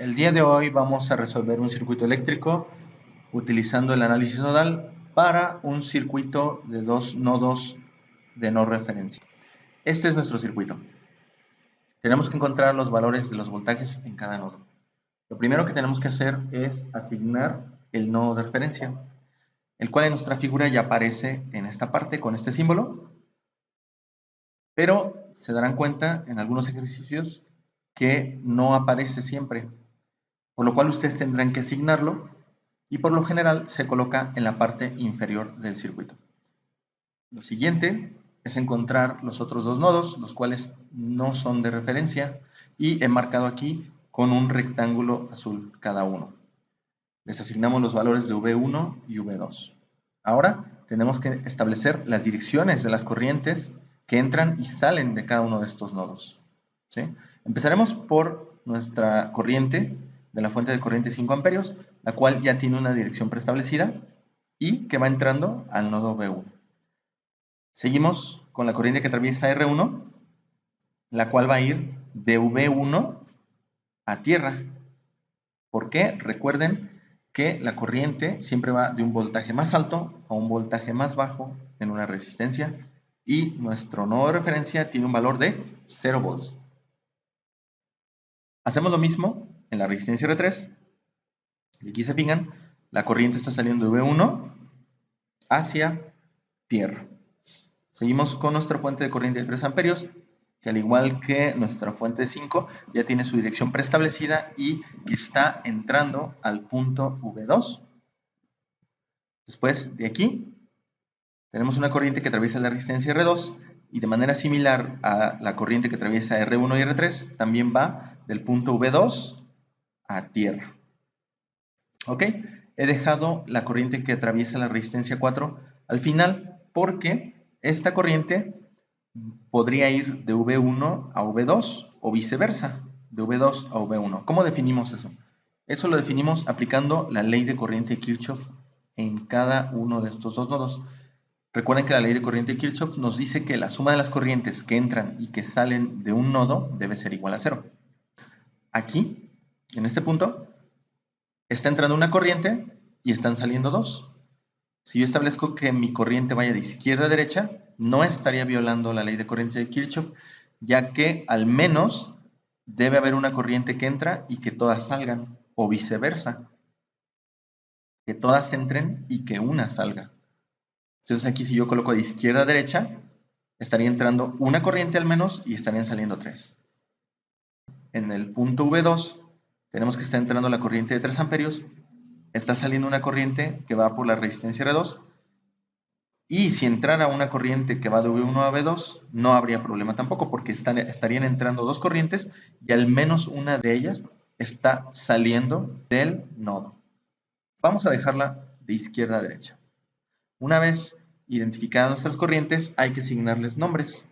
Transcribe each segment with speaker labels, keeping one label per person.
Speaker 1: El día de hoy vamos a resolver un circuito eléctrico utilizando el análisis nodal para un circuito de dos nodos de no referencia. Este es nuestro circuito. Tenemos que encontrar los valores de los voltajes en cada nodo. Lo primero que tenemos que hacer es asignar el nodo de referencia, el cual en nuestra figura ya aparece en esta parte con este símbolo, pero se darán cuenta en algunos ejercicios que no aparece siempre, por lo cual ustedes tendrán que asignarlo y por lo general se coloca en la parte inferior del circuito. Lo siguiente es encontrar los otros dos nodos, los cuales no son de referencia, y he marcado aquí con un rectángulo azul cada uno. Les asignamos los valores de V1 y V2. Ahora tenemos que establecer las direcciones de las corrientes que entran y salen de cada uno de estos nodos. ¿Sí? Empezaremos por nuestra corriente de la fuente de corriente 5 amperios, la cual ya tiene una dirección preestablecida y que va entrando al nodo V1. Seguimos con la corriente que atraviesa R1, la cual va a ir de V1 a tierra. ¿Por qué? Recuerden que la corriente siempre va de un voltaje más alto a un voltaje más bajo en una resistencia y nuestro nodo de referencia tiene un valor de 0 volts. Hacemos lo mismo en la resistencia R3. Y aquí se fijan, la corriente está saliendo de V1 hacia tierra. Seguimos con nuestra fuente de corriente de 3 amperios, que al igual que nuestra fuente de 5, ya tiene su dirección preestablecida y que está entrando al punto V2. Después de aquí, tenemos una corriente que atraviesa la resistencia R2 y de manera similar a la corriente que atraviesa R1 y R3, también va del punto V2 a tierra. ¿Ok? He dejado la corriente que atraviesa la resistencia 4 al final porque esta corriente podría ir de V1 a V2 o viceversa, de V2 a V1. ¿Cómo definimos eso? Eso lo definimos aplicando la ley de corriente de Kirchhoff en cada uno de estos dos nodos. Recuerden que la ley de corriente de Kirchhoff nos dice que la suma de las corrientes que entran y que salen de un nodo debe ser igual a 0. Aquí, en este punto, está entrando una corriente y están saliendo dos. Si yo establezco que mi corriente vaya de izquierda a derecha, no estaría violando la ley de corriente de Kirchhoff, ya que al menos debe haber una corriente que entra y que todas salgan, o viceversa, que todas entren y que una salga. Entonces aquí si yo coloco de izquierda a derecha, estaría entrando una corriente al menos y estarían saliendo tres. En el punto V2 tenemos que está entrando la corriente de 3 amperios, está saliendo una corriente que va por la resistencia R2, y si entrara una corriente que va de V1 a V2, no habría problema tampoco, porque estarían entrando dos corrientes y al menos una de ellas está saliendo del nodo. Vamos a dejarla de izquierda a derecha. Una vez identificadas nuestras corrientes, hay que asignarles nombres.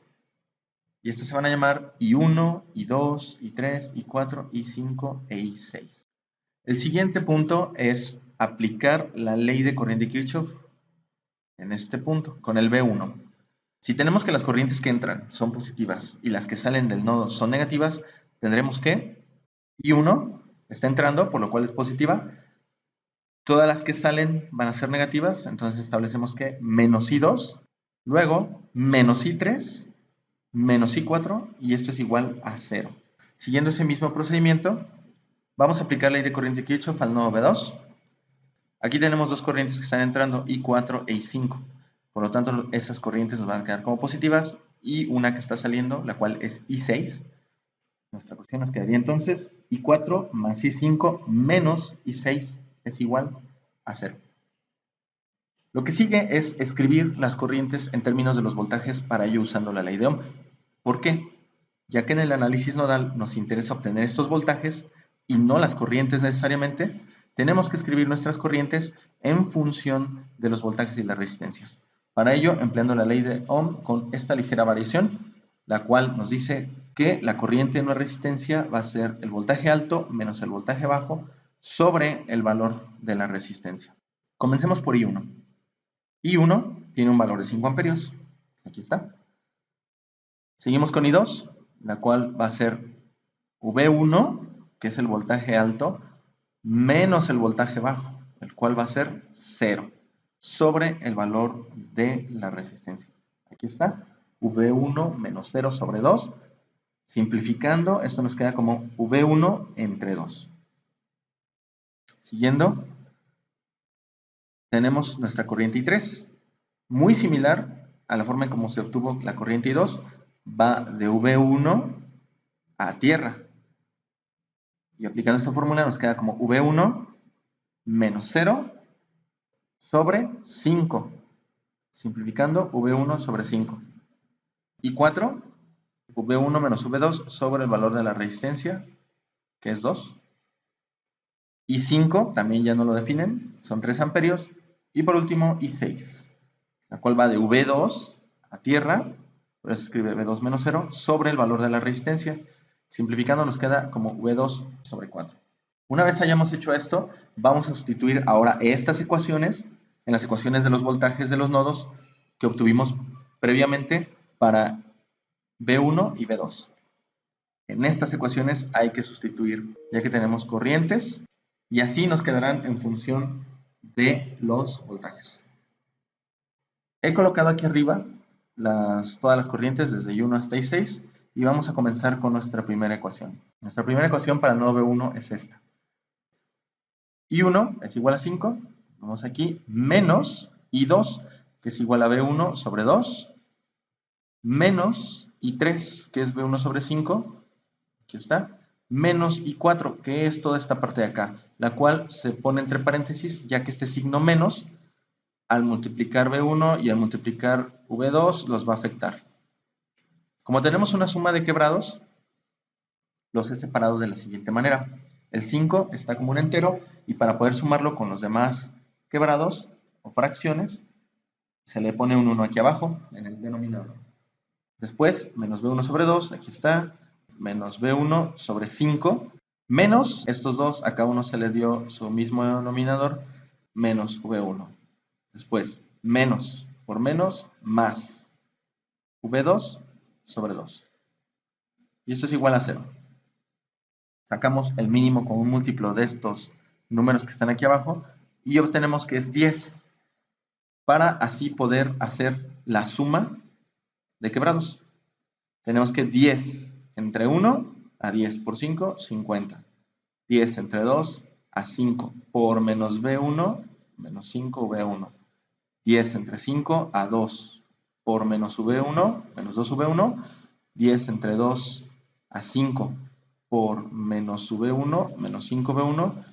Speaker 1: Y estas se van a llamar I1, I2, I3, I4, I5 e I6. El siguiente punto es aplicar la ley de corriente de Kirchhoff en este punto, con el V1. Si tenemos que las corrientes que entran son positivas y las que salen del nodo son negativas, tendremos que I1 está entrando, por lo cual es positiva. Todas las que salen van a ser negativas, entonces establecemos que menos I2, luego menos I3, menos I4 y esto es igual a 0. Siguiendo ese mismo procedimiento, vamos a aplicar la ley de corriente de Kirchhoff al nodo V2. Aquí tenemos dos corrientes que están entrando, I4 e I5. Por lo tanto, esas corrientes nos van a quedar como positivas y una que está saliendo, la cual es I6. Nuestra cuestión nos quedaría entonces I4 más I5 menos I6 es igual a 0. Lo que sigue es escribir las corrientes en términos de los voltajes para ello usando la ley de Ohm. ¿Por qué? Ya que en el análisis nodal nos interesa obtener estos voltajes y no las corrientes necesariamente, tenemos que escribir nuestras corrientes en función de los voltajes y las resistencias. Para ello, empleando la ley de Ohm con esta ligera variación, la cual nos dice que la corriente en una resistencia va a ser el voltaje alto menos el voltaje bajo sobre el valor de la resistencia. Comencemos por I1. I1 tiene un valor de 5 amperios. Aquí está. Seguimos con I2, la cual va a ser V1 que es el voltaje alto, menos el voltaje bajo, el cual va a ser 0, sobre el valor de la resistencia. Aquí está, V1 menos 0 sobre 2. Simplificando, esto nos queda como V1 entre 2. Siguiendo, tenemos nuestra corriente I3, muy similar a la forma en cómo se obtuvo la corriente I2, va de V1 a tierra. Y aplicando esta fórmula nos queda como V1 menos 0 sobre 5. Simplificando, V1 sobre 5. Y 4, V1 menos V2 sobre el valor de la resistencia, que es 2. Y 5, también ya no lo definen, son 3 amperios. Y por último, I6, la cual va de V2 a tierra, por eso se escribe V2 menos 0, sobre el valor de la resistencia. Simplificando nos queda como V2 sobre 4. Una vez hayamos hecho esto, vamos a sustituir ahora estas ecuaciones en las ecuaciones de los voltajes de los nodos que obtuvimos previamente para V1 y V2. En estas ecuaciones hay que sustituir, ya que tenemos corrientes, y así nos quedarán en función de los voltajes. He colocado aquí arriba todas las corrientes desde I1 hasta I6 y vamos a comenzar con nuestra primera ecuación. Nuestra primera ecuación para el nodo V1 es esta. I1 es igual a 5, vamos aquí, menos I2, que es igual a V1 sobre 2, menos I3, que es V1 sobre 5, aquí está, menos I4, que es toda esta parte de acá, la cual se pone entre paréntesis, ya que este signo menos, al multiplicar V1 y al multiplicar V2, los va a afectar. Como tenemos una suma de quebrados, los he separado de la siguiente manera. El 5 está como un entero, y para poder sumarlo con los demás quebrados o fracciones, se le pone un 1 aquí abajo, en el denominador. Después, menos V1 sobre 2, aquí está, menos V1 sobre 5, menos estos dos, a cada uno se le dio su mismo denominador, menos V1. Después, menos por menos, más V2 sobre 2. Y esto es igual a 0. Sacamos el mínimo con un múltiplo de estos números que están aquí abajo y obtenemos que es 10, para así poder hacer la suma de quebrados. Tenemos que 10 entre 1 a 10 por 5, 50. 10 entre 2 a 5 por menos V1, menos 5 V1. 10 entre 5 a 2 por menos V1, menos 2 V1. 10 entre 2 a 5 por menos V1, menos 5 V1.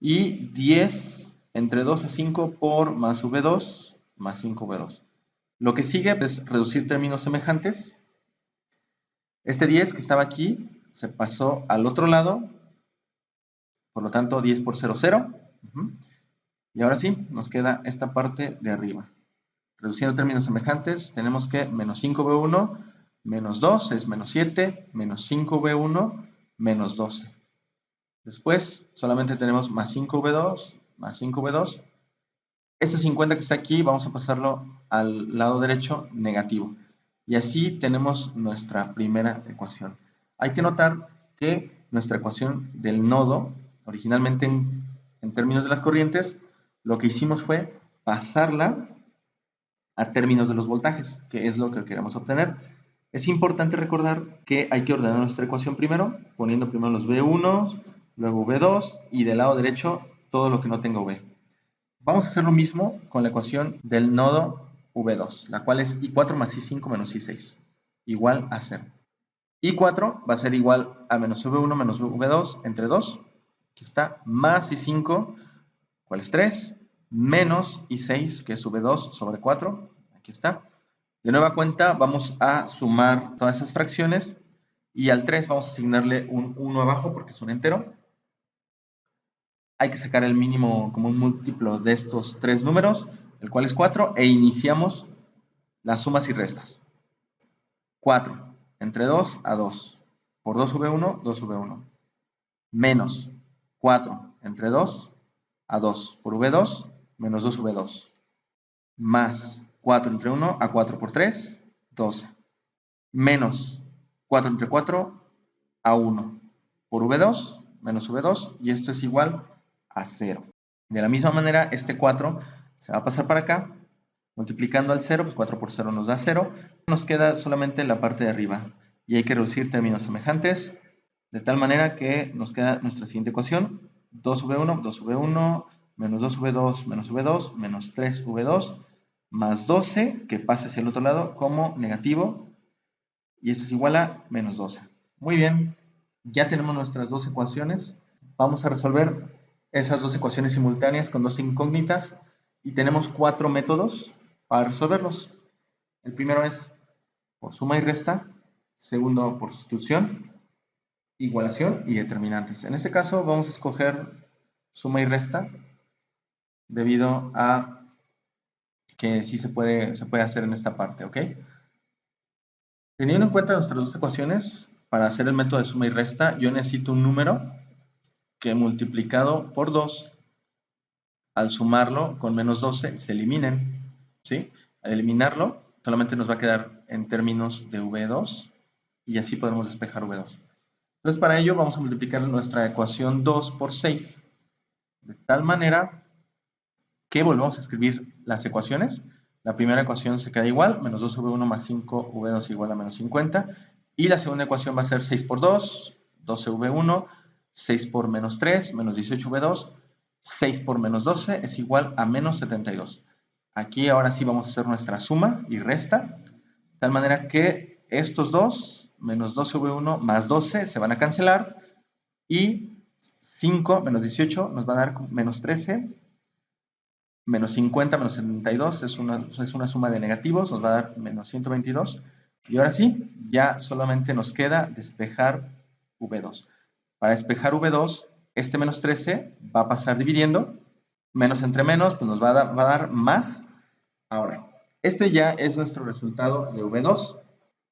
Speaker 1: Y 10 entre 2 a 5 por más V2, más 5 V2. Lo que sigue es reducir términos semejantes. Este 10 que estaba aquí se pasó al otro lado, por lo tanto 10 por 0, 0. Y ahora sí, nos queda esta parte de arriba. Reduciendo términos semejantes, tenemos que menos 5V1 menos 2 es menos 7, menos 5V1 menos 12. Después solamente tenemos más 5V2, más 5V2. Este 50 que está aquí vamos a pasarlo al lado derecho negativo. Y así tenemos nuestra primera ecuación. Hay que notar que nuestra ecuación del nodo, originalmente en términos de las corrientes, lo que hicimos fue pasarla a términos de los voltajes, que es lo que queremos obtener. Es importante recordar que hay que ordenar nuestra ecuación primero, poniendo primero los V1, luego V2 y del lado derecho todo lo que no tenga V. Vamos a hacer lo mismo con la ecuación del nodo V2, la cual es I4 más I5 menos I6, igual a 0. I4 va a ser igual a menos V1 menos V2 entre 2, aquí está, más I5, ¿cuál es 3? Menos I6, que es V2 sobre 4, aquí está. De nueva cuenta vamos a sumar todas esas fracciones y al 3 vamos a asignarle un 1 abajo porque es un entero. Hay que sacar el mínimo como un múltiplo de estos tres números, el cual es 4, e iniciamos las sumas y restas. 4 entre 2 a 2, por 2V1, 2V1, menos 4 entre 2 a 2 por V2, menos 2V2, más 4 entre 1 a 4 por 3, 12, menos 4 entre 4 a 1 por V2, menos V2 y esto es igual a 0. De la misma manera, este 4 se va a pasar para acá, multiplicando al 0, pues 4 por 0 nos da 0. Nos queda solamente la parte de arriba y hay que reducir términos semejantes de tal manera que nos queda nuestra siguiente ecuación, 2V1, menos 2V2, menos V2, menos 3V2, más 12, que pasa hacia el otro lado como negativo, y esto es igual a menos 12. Muy bien, ya tenemos nuestras dos ecuaciones. Vamos a resolver esas dos ecuaciones simultáneas con dos incógnitas y tenemos 4 métodos para resolverlos. El primero es por suma y resta, segundo por sustitución, igualación y determinantes. En este caso vamos a escoger suma y resta debido a que sí se puede hacer en esta parte, ¿ok? Teniendo en cuenta nuestras dos ecuaciones, para hacer el método de suma y resta, yo necesito un número que multiplicado por 2, al sumarlo con menos 12, se eliminen, ¿sí? Al eliminarlo, solamente nos va a quedar en términos de V2 y así podemos despejar V2. Entonces, para ello vamos a multiplicar nuestra ecuación 2 por 6, de tal manera que volvemos a escribir las ecuaciones. La primera ecuación se queda igual, menos 2V1 más 5V2 igual a menos 50. Y la segunda ecuación va a ser 6 por 2, 12V1, 6 por menos 3, menos 18V2, 6 por menos 12 es igual a menos 72. Aquí ahora sí vamos a hacer nuestra suma y resta, de tal manera que estos dos, menos 12V1 más 12, se van a cancelar y 5 menos 18 nos va a dar menos 13, menos 50 menos 72 es una suma de negativos, nos va a dar menos 122. Y ahora sí, ya solamente nos queda despejar V2. Para despejar V2, este menos 13 va a pasar dividiendo. Menos entre menos, pues nos va a dar más. Ahora, este ya es nuestro resultado de V2,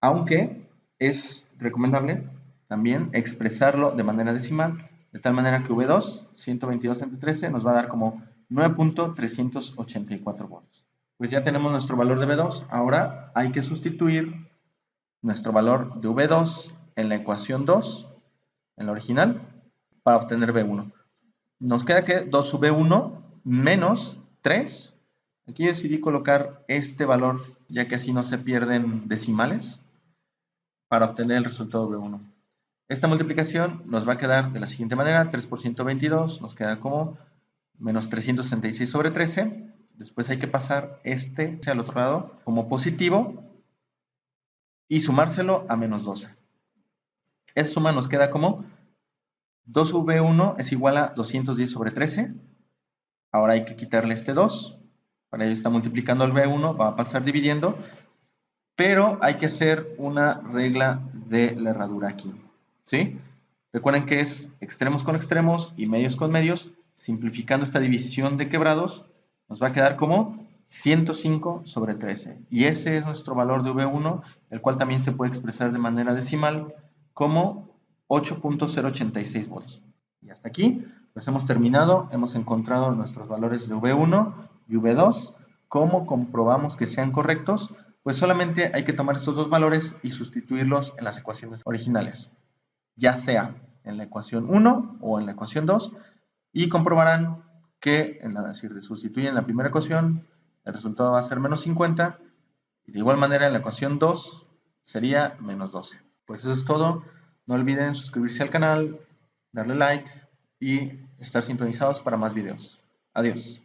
Speaker 1: aunque es recomendable también expresarlo de manera decimal, de tal manera que V2, 122 entre 13, nos va a dar como 9.384 volts. Pues ya tenemos nuestro valor de V2, ahora hay que sustituir nuestro valor de V2 en la ecuación 2, en la original, para obtener V1. Nos queda que 2V1 menos 3. Aquí decidí colocar este valor, ya que así no se pierden decimales, para obtener el resultado V1. Esta multiplicación nos va a quedar de la siguiente manera, 3 por 122 nos queda como menos 366 sobre 13. Después hay que pasar este al otro lado como positivo y sumárselo a menos 12. Esa suma nos queda como 2V1 es igual a 210 sobre 13. Ahora hay que quitarle este 2. Para ello está multiplicando el V1, va a pasar dividiendo. Pero hay que hacer una regla de la herradura aquí, ¿sí? Recuerden que es extremos con extremos y medios con medios. Simplificando esta división de quebrados, nos va a quedar como 105 sobre 13. Y ese es nuestro valor de V1, el cual también se puede expresar de manera decimal como 8.086 volts. Y hasta aquí, pues hemos terminado. Hemos encontrado nuestros valores de V1 y V2. ¿Cómo comprobamos que sean correctos? Pues solamente hay que tomar estos dos valores y sustituirlos en las ecuaciones originales, ya sea en la ecuación 1 o en la ecuación 2, y comprobarán que si sustituyen la primera ecuación, el resultado va a ser menos 50, y de igual manera en la ecuación 2 sería menos 12. Pues eso es todo. No olviden suscribirse al canal, darle like y estar sintonizados para más videos. Adiós.